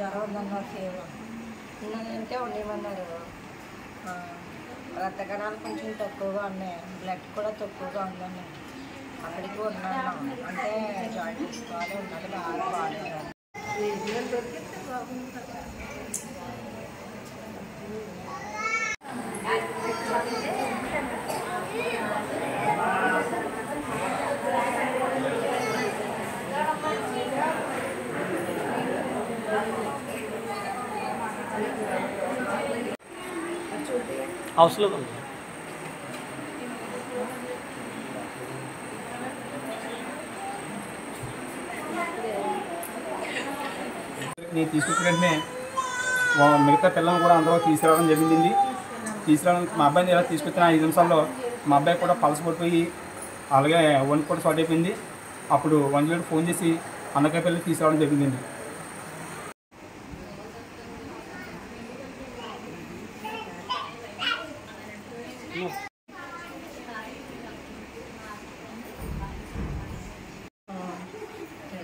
జ్వరం ఉందన్నారు, ఫీవర్ ఉందంటే ఉండేమన్నారు. రక్త కణాలు కొంచెం తక్కువగా ఉన్నాయి, బ్లడ్ కూడా తక్కువగా ఉందండి. అక్కడికి ఉన్నాను, అంటే జాయిన్ తీసుకోవాలి ఉన్నది బాగా బాగాలేదు. అవసరం నేను తీసుకొచ్చిన వెంటనే మిగతా పిల్లలను కూడా అందరూ తీసుకురావడం జరిగింది. తీసుకురావడం మా అబ్బాయిని ఎలా తీసుకొచ్చిన 5 నిమిషాల్లో మా అబ్బాయి కూడా పలస పడిపోయి అలాగే వణుకు కూడా స్టార్ట్ అయిపోయింది. అప్పుడు 108 ఫోన్ చేసి అన్నకాయ పిల్లలు తీసుకురావడం జరిగింది.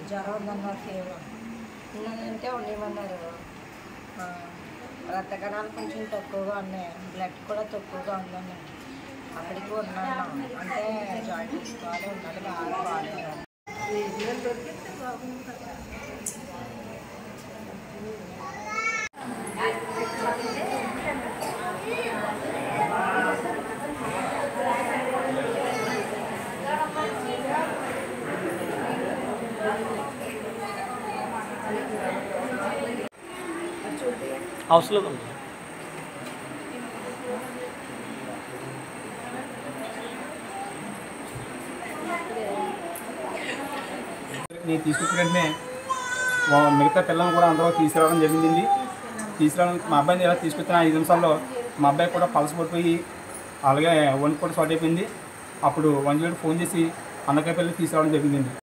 జ్వరం ఉందన్నారు, ఫీవర్ ఉందంటే ఉండేమన్నారు. రక్త కణాలు కొంచెం తక్కువగా ఉన్నాయి, బ్లడ్ కూడా తక్కువగా ఉందండి. అక్కడికి ఉన్నాను, అంటే జాయిన్ తీసుకోవాలి ఉన్నది బాగా బాగాలేదు. అవసరం నేను తీసుకొచ్చిన వెంటనే మిగతా పిల్లలను కూడా అందరూ తీసుకురావడం జరిగింది. తీసుకురావడం మా అబ్బాయిని ఎలా తీసుకొచ్చిన 5 నిమిషాల్లో మా అబ్బాయి కూడా పలస పడిపోయి అలాగే వణుకు కూడా స్టార్ట్ అయిపోయింది. అప్పుడు 108 ఫోన్ చేసి అన్నకాయ పిల్లలు తీసుకురావడం జరిగింది.